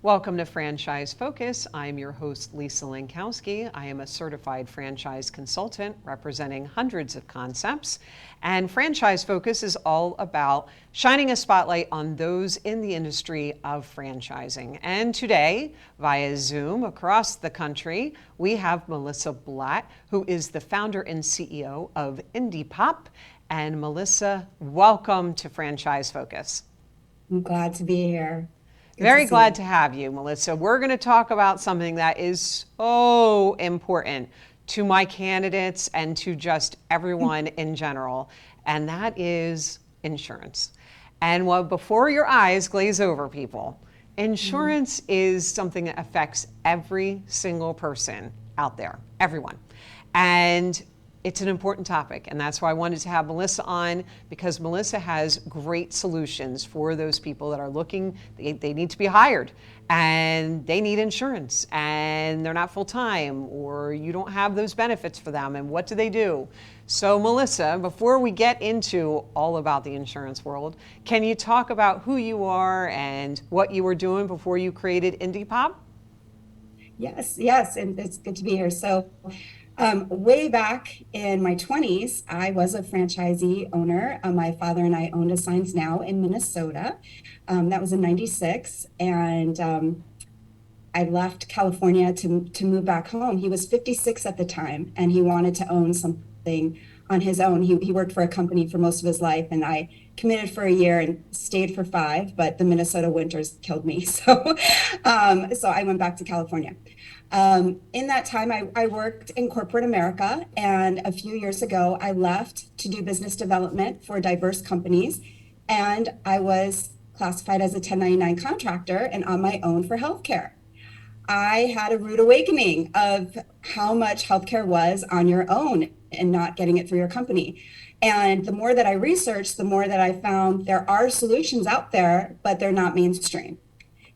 Welcome to Franchise Focus. I'm your host, Lisa Lankowski. I am a certified franchise consultant representing hundreds of concepts. And Franchise Focus is all about shining a spotlight on those in the industry of franchising. And today, via Zoom across the country, we have Melissa Blatt, who is the founder and CEO of Indipop. And Melissa, welcome to Franchise Focus. I'm glad to be here. Very glad to have you, Melissa. We're going to talk about something that is so important to my candidates and to just everyone in general, and that is insurance. And before your eyes glaze over, people, insurance is something that affects every single person out there, everyone. And it's an important topic, and that's why I wanted to have Melissa on, because Melissa has great solutions for those people that are looking, they need to be hired, and they need insurance, and they're not full-time, or you don't have those benefits for them, and what do they do? So Melissa, before we get into all about the insurance world, can you talk about who you are and what you were doing before you created Indipop? Yes, and it's good to be here. So way back in my 20s, I was a franchisee owner. My father and I owned a Signs Now in Minnesota. That was in '96. And I left California to move back home. He was 56 at the time, and he wanted to own something on his own. He worked for a company for most of his life, and I committed for a year and stayed for 5, but the Minnesota winters killed me. So I went back to California. In that time, I worked in corporate America, and a few years ago, I left to do business development for diverse companies, and I was classified as a 1099 contractor and on my own for healthcare. I had a rude awakening of how much healthcare was on your own and not getting it through your company. And the more that I researched, the more that I found there are solutions out there, but they're not mainstream.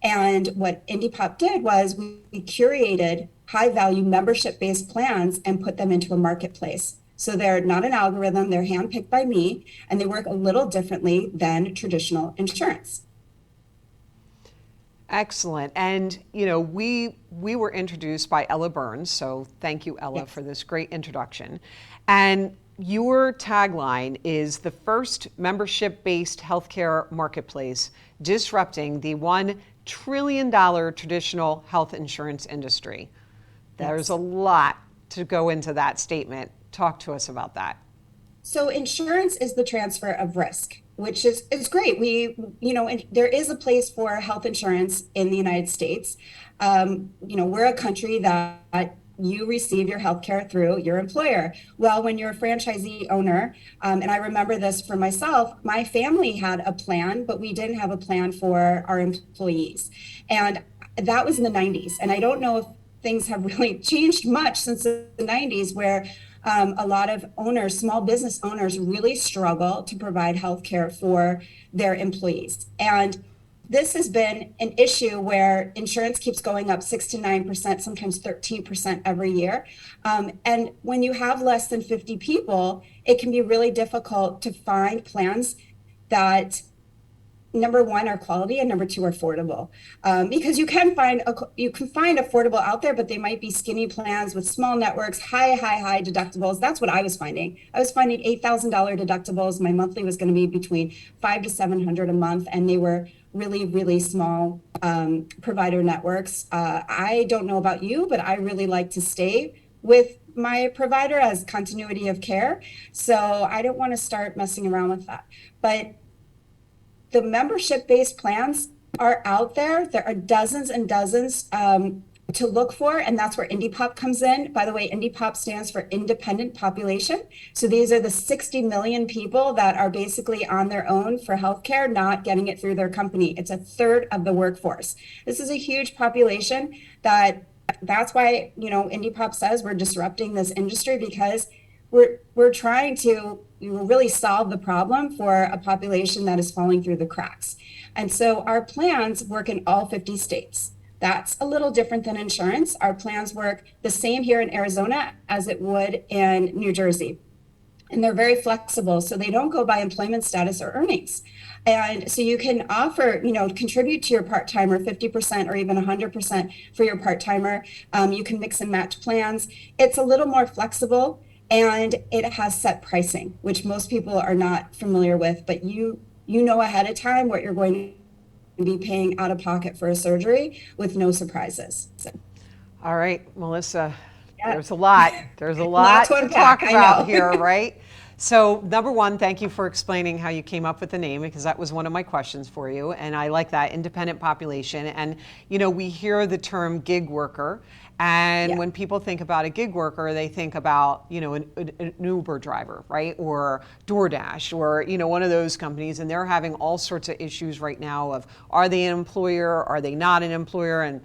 And what Indipop did was we curated high-value membership-based plans and put them into a marketplace. So they're not an algorithm, they're handpicked by me, and they work a little differently than traditional insurance. Excellent. And, we were introduced by Ella Burns, so thank you, Ella, Yes. for this great introduction. And your tagline is the first membership-based healthcare marketplace disrupting the $1 trillion traditional health insurance industry. There's a lot to go into that statement. Talk to us about that. So insurance is the transfer of risk, which is great. There is a place for health insurance in the United States. We're a country that you receive your health care through your employer. Well, when you're a franchisee owner, and I remember this for myself, my family had a plan, but we didn't have a plan for our employees. And that was in the 90s. And I don't know if things have really changed much since the 90s, where a lot of owners, small business owners, really struggle to provide health care for their employees. And this has been an issue where insurance keeps going up 6 to 9%, sometimes 13% every year. And when you have less than 50 people, it can be really difficult to find plans that, number one, are quality, and number two, are affordable. Because you can find affordable out there, but they might be skinny plans with small networks, high deductibles. That's what I was finding. I was finding $8,000 deductibles. My monthly was going to be between $500 to $700 a month, and they were really small provider networks. I don't know about you, but I really like to stay with my provider as continuity of care. So I don't want to start messing around with that. But the membership-based plans are out there. There are dozens and dozens to look for, and that's where Indipop comes in. By the way, Indipop stands for Independent Population. So these are the 60 million people that are basically on their own for healthcare, not getting it through their company. It's a third of the workforce. This is a huge population that's why, Indipop says we're disrupting this industry, because we're trying to really solve the problem for a population that is falling through the cracks. And so our plans work in all 50 states. That's a little different than insurance. Our plans work the same here in Arizona as it would in New Jersey. And they're very flexible, so they don't go by employment status or earnings. And so you can offer, contribute to your part-timer 50% or even 100% for your part-timer. You can mix and match plans. It's a little more flexible, and it has set pricing, which most people are not familiar with, but you know ahead of time what you're going to be paying out of pocket for a surgery with no surprises. So, All right, Melissa, yeah. there's a lot. There's a Lot to lot to unpack, talk I about know. here, right? So, number one, thank you for explaining how you came up with the name, because that was one of my questions for you. And I like that, independent population. And, we hear the term gig worker. And Yeah. when people think about a gig worker, they think about, an Uber driver, right? Or DoorDash, or, one of those companies. And they're having all sorts of issues right now of, are they an employer? Are they not an employer? And,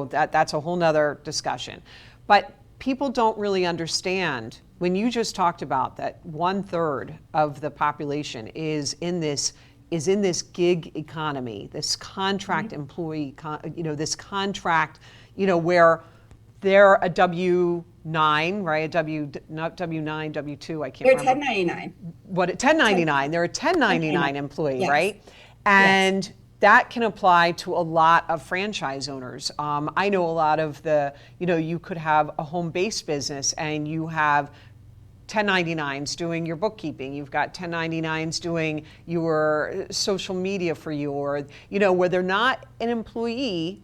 that's a whole nother discussion. But people don't really understand, when you just talked about that 1/3 of the population is in this gig economy, this contract employee, this contract, where they're a W-9, right? Not W-9, W-2, I can't They're remember. 1099. What, 1099? They're a 1099 employee, Yes. right? Yes. And that can apply to a lot of franchise owners. I know a lot of you could have a home-based business and you have 1099s doing your bookkeeping. You've got 1099s doing your social media for you, or, where they're not an employee,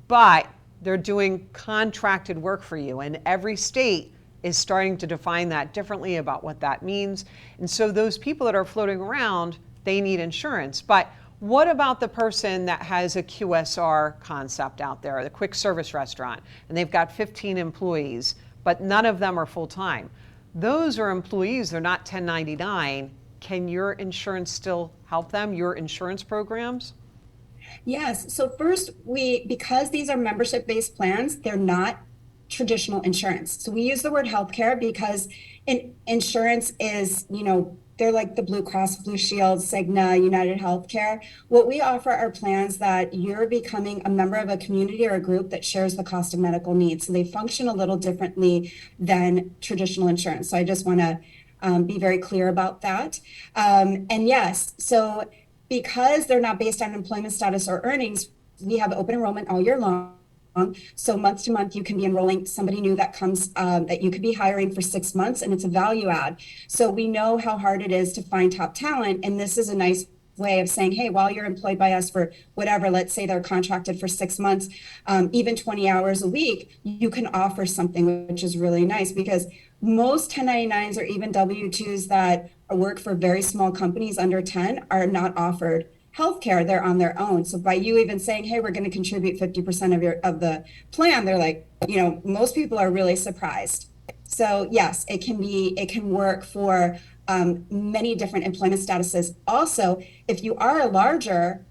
but they're doing contracted work for you. And every state is starting to define that differently about what that means. And so those people that are floating around, they need insurance. But what about the person that has a QSR concept out there, the quick service restaurant, and they've got 15 employees, but none of them are full-time? Those are employees, they're not 1099. Can your insurance still help them, your insurance programs? Yes. So first, because these are membership-based plans, they're not traditional insurance. So we use the word healthcare because insurance is, they're like the Blue Cross, Blue Shield, Cigna, United Healthcare. What we offer are plans that you're becoming a member of a community or a group that shares the cost of medical needs. So they function a little differently than traditional insurance. So I just want to be very clear about that. And yes, so because they're not based on employment status or earnings, we have open enrollment all year long. So month to month, you can be enrolling somebody new that comes that you could be hiring for 6 months, and it's a value add. So we know how hard it is to find top talent, and this is a nice way of saying, hey, while you're employed by us for whatever, let's say they're contracted for 6 months, even 20 hours a week, you can offer something, which is really nice, because most 1099s or even W-2s that work for very small companies under 10 are not offered healthcare. They're on their own. So by you even saying, hey, we're going to contribute 50% of the plan, they're like, most people are really surprised. So yes, it can work for many different employment statuses. Also, if you are a larger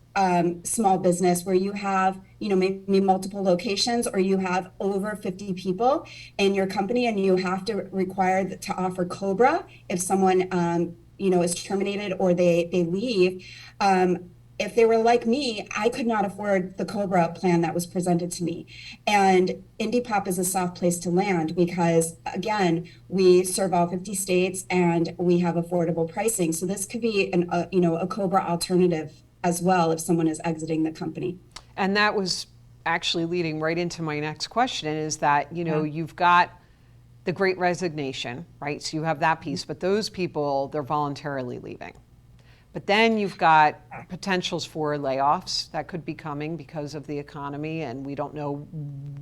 small business where you have, maybe multiple locations, or you have over 50 people in your company, and you have to require to offer COBRA if someone, is terminated or they leave. If they were like me, I could not afford the COBRA plan that was presented to me. And Indipop is a soft place to land because, again, we serve all 50 states and we have affordable pricing. So this could be a COBRA alternative as well if someone is exiting the company. And that was actually leading right into my next question, is that, you've got the Great Resignation, right? So you have that piece, but those people, they're voluntarily leaving. But then you've got potentials for layoffs that could be coming because of the economy, and we don't know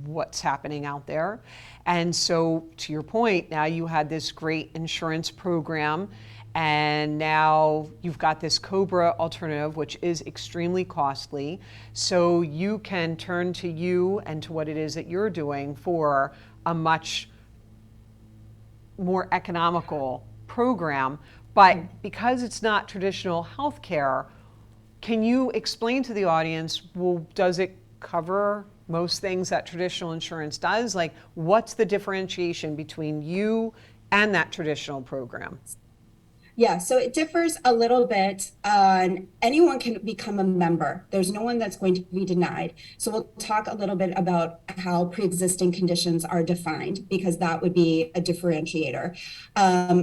what's happening out there. And so, to your point, now you had this great insurance program, and now you've got this COBRA alternative, which is extremely costly. So you can turn to you and to what it is that you're doing for a much more economical program. But because it's not traditional healthcare, can you explain to the audience, well, does it cover most things that traditional insurance does? Like, what's the differentiation between you and that traditional program? Yeah, so it differs a little bit. Anyone can become a member. There's no one that's going to be denied. So we'll talk a little bit about how pre-existing conditions are defined, because that would be a differentiator.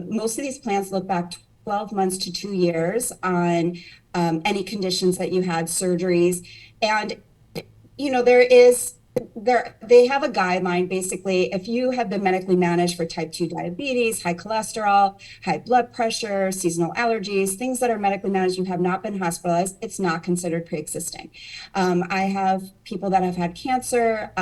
Most of these plans look back 12 months to 2 years on any conditions that you had, surgeries. And, they have a guideline. Basically, if you have been medically managed for type 2 diabetes, high cholesterol, high blood pressure, seasonal allergies, things that are medically managed, you have not been hospitalized, it's not considered pre-existing. I have people that have had cancer,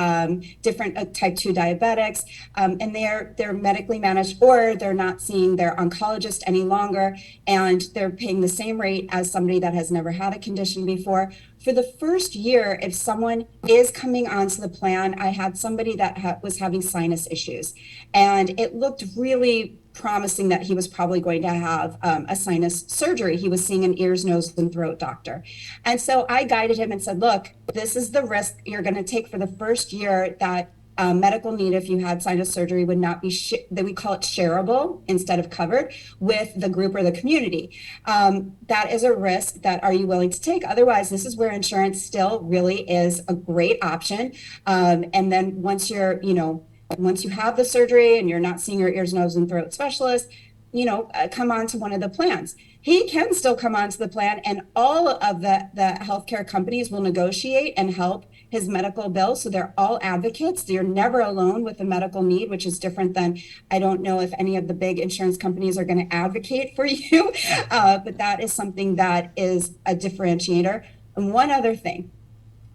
different type 2 diabetics, and they're medically managed, or they're not seeing their oncologist any longer, and they're paying the same rate as somebody that has never had a condition before. For the first year, if someone is coming onto the plan, I had somebody that was having sinus issues, and it looked really promising that he was probably going to have a sinus surgery. He was seeing an ears, nose, and throat doctor. And so I guided him and said, look, this is the risk you're going to take for the first year, that medical need, if you had sinus surgery, would not be that we call it shareable instead of covered with the group or the community. That is a risk that are you willing to take? Otherwise, this is where insurance still really is a great option. And then once you have the surgery and you're not seeing your ears, nose, and throat specialist, come on to one of the plans. He can still come onto the plan, and all of the healthcare companies will negotiate and help his medical bill. So they're all advocates. You're never alone with a medical need, which is different than, I don't know if any of the big insurance companies are going to advocate for you, but that is something that is a differentiator. And one other thing,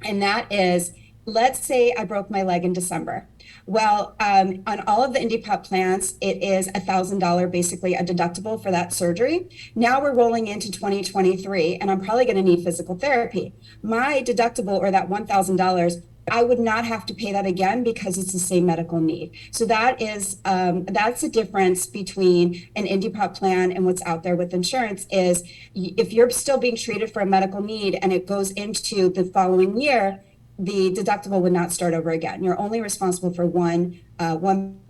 and that is, let's say I broke my leg in December. Well, on all of the Indipop plans, it is $1,000, basically a deductible for that surgery. Now we're rolling into 2023, and I'm probably going to need physical therapy. My deductible, or that $1,000, I would not have to pay that again because it's the same medical need. So that's the difference between an Indipop plan and what's out there with insurance. Is if you're still being treated for a medical need and it goes into the following year, the deductible would not start over again. You're only responsible for one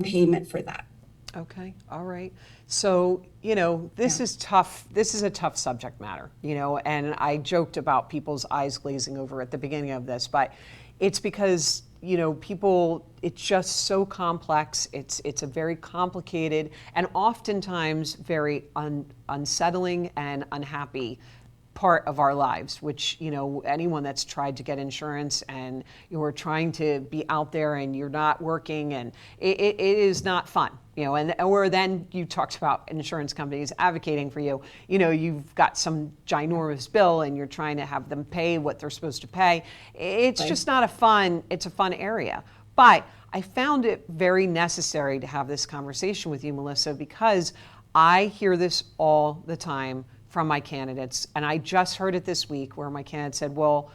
payment for that. Okay, all right. So, this is tough. This is a tough subject matter, and I joked about people's eyes glazing over at the beginning of this, but it's because, people, it's just so complex. It's a very complicated and oftentimes very unsettling and unhappy part of our lives, which, anyone that's tried to get insurance and you're trying to be out there and you're not working, and it is not fun, or then you talked about insurance companies advocating for you, you've got some ginormous bill and you're trying to have them pay what they're supposed to pay. It's just not it's a fun area. But I found it very necessary to have this conversation with you, Melissa, because I hear this all the time from my candidates. And I just heard it this week where my candidate said, well,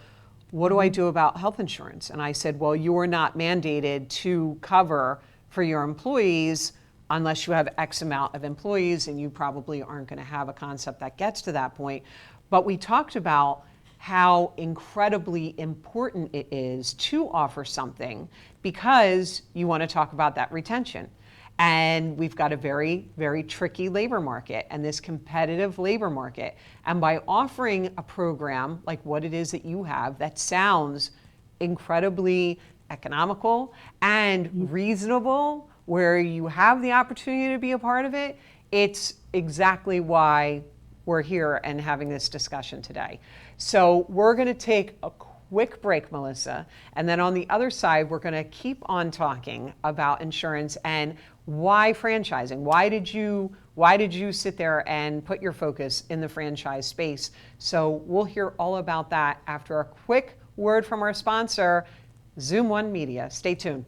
what do I do about health insurance? And I said, well, you're not mandated to cover for your employees unless you have X amount of employees, and you probably aren't going to have a concept that gets to that point. But we talked about how incredibly important it is to offer something because you want to talk about that retention. And we've got a very, very tricky labor market and this competitive labor market. And by offering a program like what it is that you have that sounds incredibly economical and reasonable, where you have the opportunity to be a part of it, it's exactly why we're here and having this discussion today. So we're going to take a quick break, Melissa, and then on the other side, we're going to keep on talking about insurance and why franchising. Why did you sit there and put your focus in the franchise space? So we'll hear all about that after a quick word from our sponsor, Zoom One Media. Stay tuned.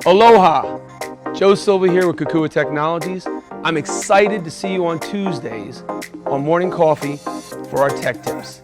Aloha! Joe Silva here with Kukua Technologies. I'm excited to see you on Tuesdays on Morning Coffee for our tech tips.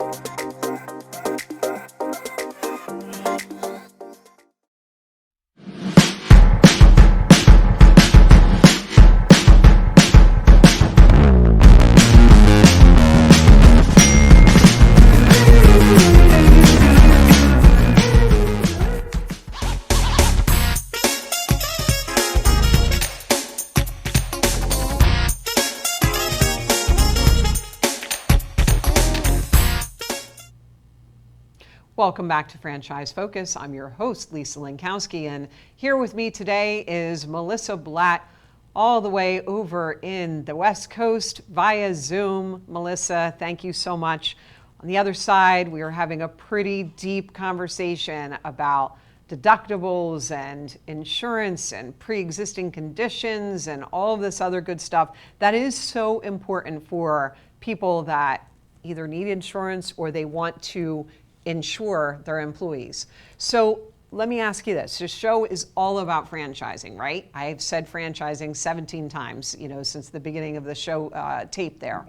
Welcome back to Franchise Focus. I'm your host, Lisa Lankowski, and here with me today is Melissa Blatt, all the way over in the West Coast via Zoom. Melissa, thank you so much. On the other side, we are having a pretty deep conversation about deductibles and insurance and pre-existing conditions and all of this other good stuff that is so important for people that either need insurance or they want to insure their employees. So let me ask you this. This show is all about franchising, right? I've said franchising 17 times, since the beginning of the show tape there.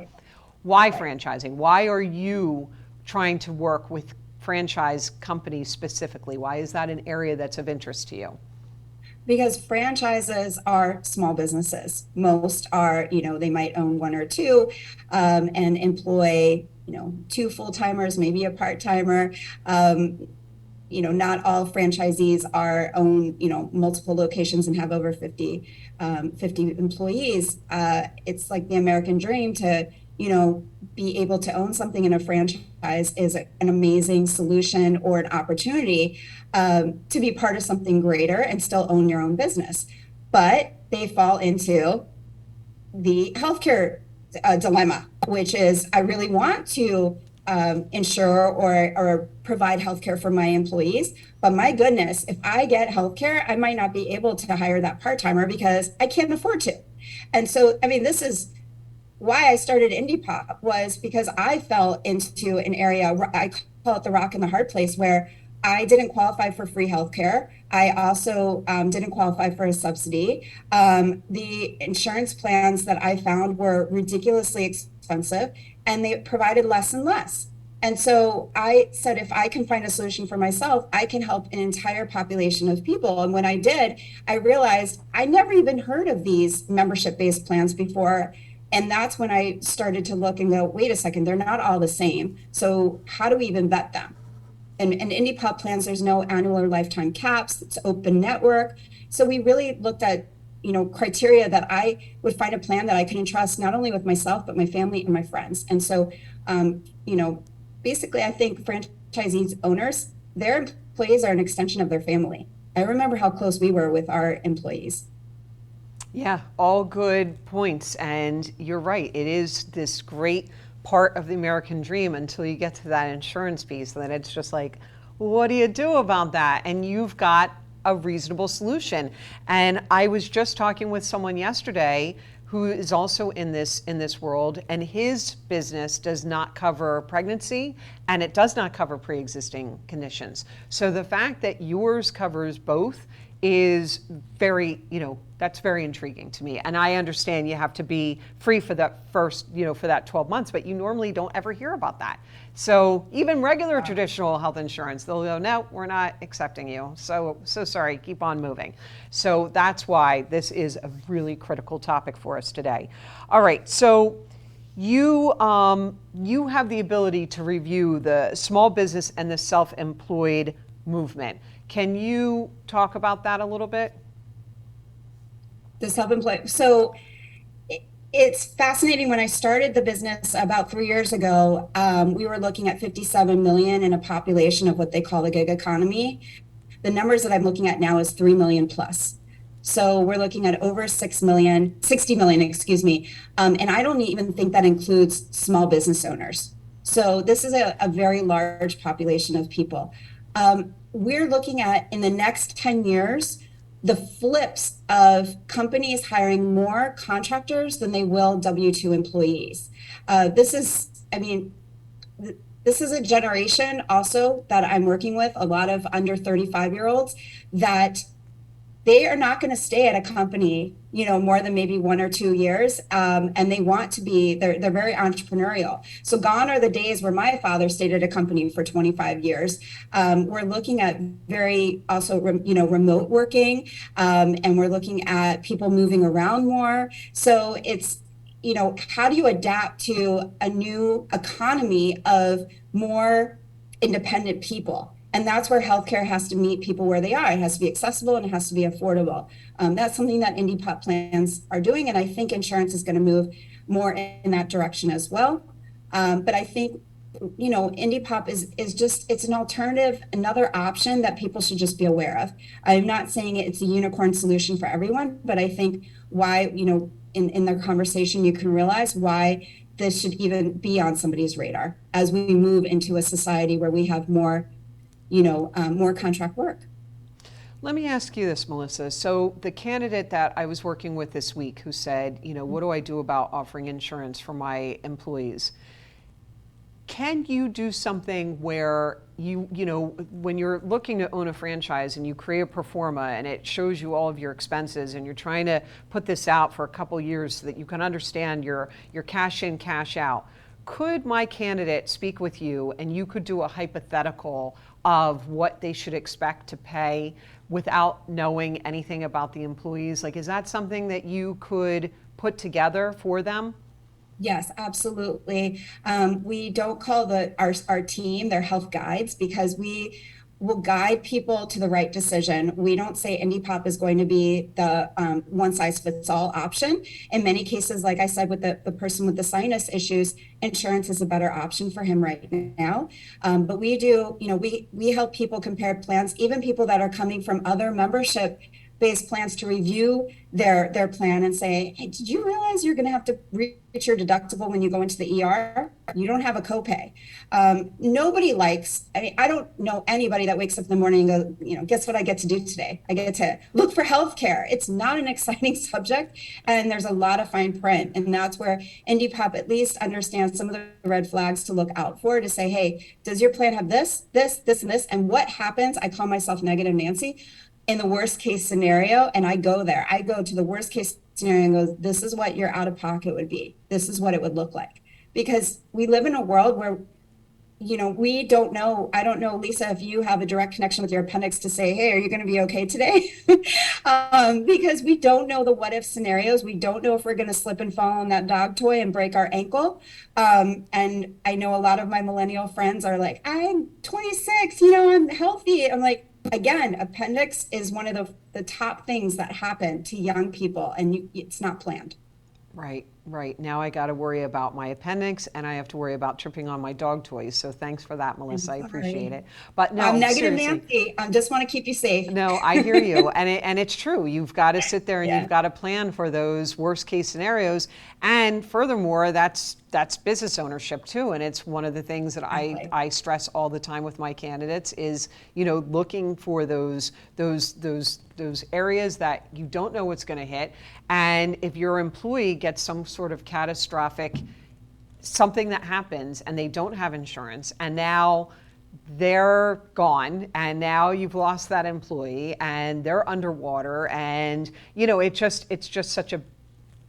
Why franchising? Why are you trying to work with franchise companies specifically? Why is that an area that's of interest to you? Because franchises are small businesses. Most are, they might own one or two and employ, two full-timers, maybe a part-timer. Not all franchisees own, multiple locations and have over 50 employees. It's like the American dream to, be able to own something in a franchise is an amazing solution or an opportunity to be part of something greater and still own your own business. But they fall into the healthcare dilemma, which is I really want to insure or provide healthcare for my employees. But my goodness, if I get healthcare, I might not be able to hire that part-timer because I can't afford to. And so, this is why I started Indipop, was because I fell into an area, I call it the rock and the hard place, where I didn't qualify for free healthcare. I also didn't qualify for a subsidy. The insurance plans that I found were ridiculously expensive, and they provided less and less. And so I said, if I can find a solution for myself, I can help an entire population of people. And when I did, I realized I never even heard of these membership-based plans before. And that's when I started to look and go, wait a second, they're not all the same. So how do we even vet them? And Indipop plans, there's no annual or lifetime caps. It's open network. So we really looked at, criteria that I would find a plan that I could entrust not only with myself, but my family and my friends. And so, basically, I think franchisees owners, their employees are an extension of their family. I remember how close we were with our employees. Yeah, all good points. And you're right. It is this great part of the American dream until you get to that insurance piece. And then it's just like, what do you do about that? And you've got a reasonable solution. And I was just talking with someone yesterday who is also in this world, and his business does not cover pregnancy and it does not cover pre-existing conditions. So the fact that yours covers both is very, that's very intriguing to me. And I understand you have to be free for that first, for that 12 months, but you normally don't ever hear about that. So even regular traditional health insurance, they'll go, no, we're not accepting you. So sorry, keep on moving. So that's why this is a really critical topic for us today. All right, so you have the ability to review the small business and the self-employed movement. Can you talk about that a little bit? The self-employed. So it's fascinating. When I started the business about 3 years ago, we were looking at 57 million in a population of what they call the gig economy. The numbers that I'm looking at now is 3 million plus. So we're looking at over 60 million, and I don't even think that includes small business owners. So this is a very large population of people. We're looking at, in the next 10 years, the flips of companies hiring more contractors than they will W-2 employees. This is a generation also that I'm working with, a lot of under 35-year-olds, that they are not going to stay at a company, more than maybe 1 or 2 years. And they want to be, they're very entrepreneurial. So gone are the days where my father stayed at a company for 25 years. We're looking at very also, remote working. And we're looking at people moving around more. So it's, how do you adapt to a new economy of more independent people? And that's where healthcare has to meet people where they are. It has to be accessible and it has to be affordable. That's something that Indipop plans are doing. And I think insurance is going to move more in that direction as well. But I think Indipop is just, it's an alternative, another option that people should just be aware of. I'm not saying it's a unicorn solution for everyone, but I think why, in their conversation, you can realize why this should even be on somebody's radar as we move into a society where we have more, more contract work. Let me ask you this, Melissa. So the candidate that I was working with this week who said, what do I do about offering insurance for my employees? Can you do something where when you're looking to own a franchise and you create a pro forma and it shows you all of your expenses and you're trying to put this out for a couple years so that you can understand your cash in, cash out, could my candidate speak with you and you could do a hypothetical of what they should expect to pay without knowing anything about the employees? Like, is that something that you could put together for them? Yes, absolutely. We don't call our team their health guides because we will guide people to the right decision. We don't say Indipop is going to be the one size fits all option. In many cases, like I said, with the person with the sinus issues, insurance is a better option for him right now. But we do, we help people compare plans, even people that are coming from other membership-based plans, to review their plan and say, hey, did you realize you're going to have to reach your deductible when you go into the ER? You don't have a copay. Nobody likes, I don't know anybody that wakes up in the morning and goes, guess what I get to do today? I get to look for healthcare. It's not an exciting subject, and there's a lot of fine print. And that's where Indipop at least understands some of the red flags to look out for, to say, hey, does your plan have this, this, this, and this? And what happens? I call myself Negative Nancy. In the worst case scenario, and I go to the worst case scenario and go, this is what your out of pocket would be. This is what it would look like. Because we live in a world where, we don't know. I don't know, Lisa, if you have a direct connection with your appendix to say, hey, are you going to be okay today? Because we don't know the what if scenarios. We don't know if we're going to slip and fall on that dog toy and break our ankle. And I know a lot of my millennial friends are like, I'm 26, I'm healthy. I'm like, again, appendix is one of the top things that happen to young people, and it's not planned. Right. Now I got to worry about my appendix, and I have to worry about tripping on my dog toys. So thanks for that, Melissa. I appreciate it. But no, I'm Negative seriously. Nancy. I just want to keep you safe. No, I hear you, and it's true. You've got to sit there and Yeah. you've got to plan for those worst case scenarios. And furthermore, that's business ownership too. And it's one of the things that Exactly. I stress all the time with my candidates is looking for those areas that you don't know what's going to hit. And if your employee gets some sort of catastrophic something that happens and they don't have insurance, and now they're gone, and now you've lost that employee and they're underwater, and it's just such a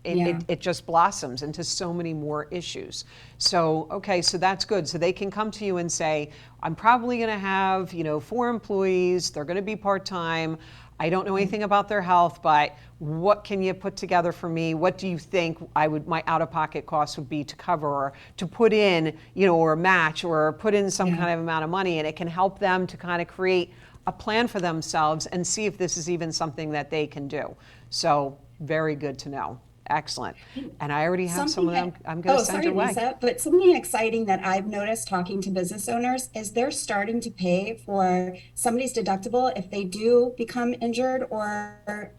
it just blossoms into so many more issues. So, okay, so that's good. So they can come to you and say, I'm probably going to have, 4 employees. They're going to be part-time. I don't know anything about their health, but what can you put together for me? What do you think my out-of-pocket costs would be to cover, or to put in, or match, or put in some kind of amount of money? And it can help them to kind of create a plan for themselves and see if this is even something that they can do. So very good to know. Excellent. And I already have some of them I'm going to send your way. Lisa, but something exciting that I've noticed talking to business owners is they're starting to pay for somebody's deductible if they do become injured or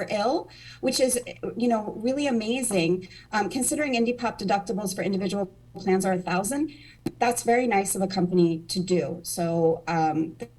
ill, which is really amazing. Considering Indipop deductibles for individual plans are $1,000, that's very nice of a company to do. So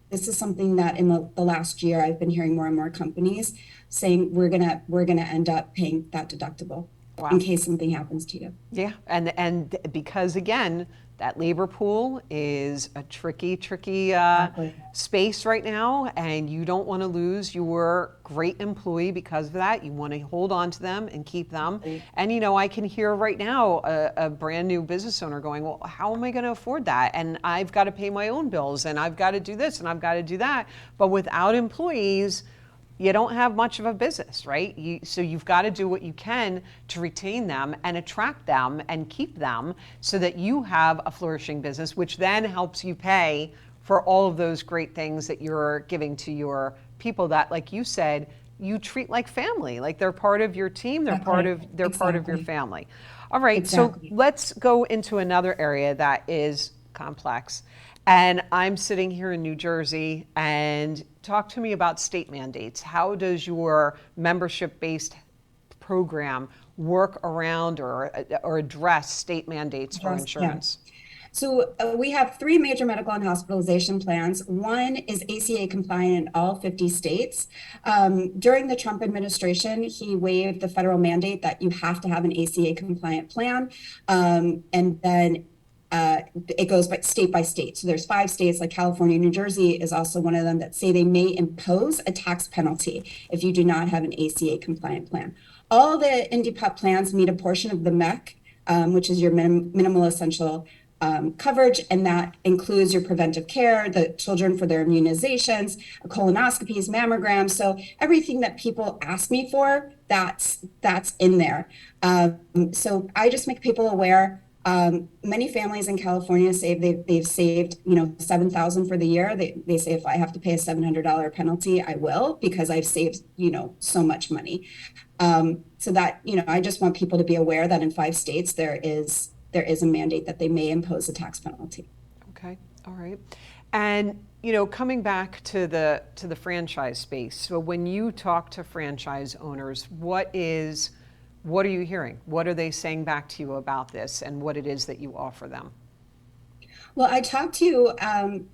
this is something that in the last year I've been hearing more and more companies saying we're gonna end up paying that deductible. Wow. In case something happens to you. Yeah, and because again, that labor pool is a tricky Exactly. space right now, and you don't want to lose your great employee because of that. You want to hold on to them and keep them. Right. And I can hear right now a brand new business owner going, well, how am I going to afford that? And I've got to pay my own bills, and I've got to do this, and I've got to do that. But without employees, you don't have much of a business, right? So you've got to do what you can to retain them and attract them and keep them so that you have a flourishing business, which then helps you pay for all of those great things that you're giving to your people that, like you said, you treat like family, like they're part of your team, they're part of your family. All right, so Exactly. let's go into another area that is complex. And I'm sitting here in New Jersey, and talk to me about state mandates. How does your membership-based program work around or address state mandates for Yeah. insurance? So we have three major medical and hospitalization plans. One is ACA compliant in all 50 states. During the Trump administration, he waived the federal mandate that you have to have an ACA compliant plan. And then it goes by state. So there's 5 states like California, New Jersey is also one of them that say they may impose a tax penalty if you do not have an ACA compliant plan. All the Indipop plans meet a portion of the MEC, which is your minimal essential coverage, and that includes your preventive care, the children for their immunizations, colonoscopies, mammograms. So everything that people ask me for, that's in there. So I just make people aware. Many families in California say they've saved, $7,000 for the year. They say if I have to pay a $700 penalty, I will, because I've saved, so much money. So that, I just want people to be aware that in 5 states there is a mandate that they may impose a tax penalty. Okay, all right. And coming back to the franchise space. So when you talk to franchise owners, what are you hearing? What are they saying back to you about this and what it is that you offer them? Well, I talked to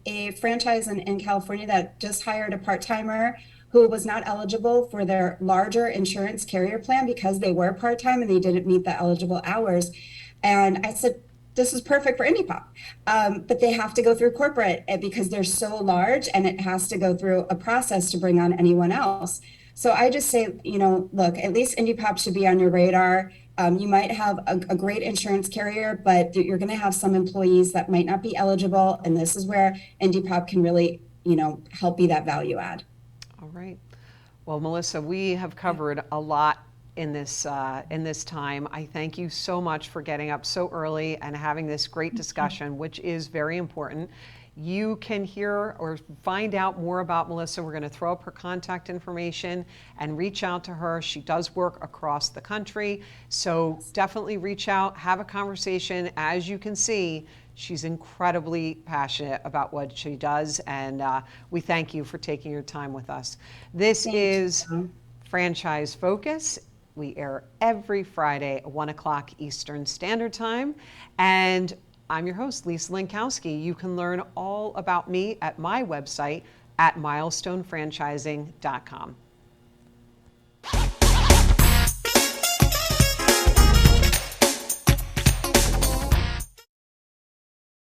a franchise in California that just hired a part-timer who was not eligible for their larger insurance carrier plan because they were part-time and they didn't meet the eligible hours. And I said, this is perfect for Indipop, but they have to go through corporate because they're so large and it has to go through a process to bring on anyone else. So I just say, look, at least Indipop should be on your radar. You might have a great insurance carrier, but you're going to have some employees that might not be eligible. And this is where Indipop can really, help be that value add. All right. Well, Melissa, we have covered a lot in this time. I thank you so much for getting up so early and having this great discussion, which is very important. You can hear or find out more about Melissa. We're going to throw up her contact information and reach out to her. She does work across the country, so definitely reach out, have a conversation. As you can see, she's incredibly passionate about what she does, and we thank you for taking your time with us. This is Franchise Focus. We air every Friday at 1 o'clock Eastern Standard Time. And I'm your host, Lisa Lankowski. You can learn all about me at my website at milestonefranchising.com.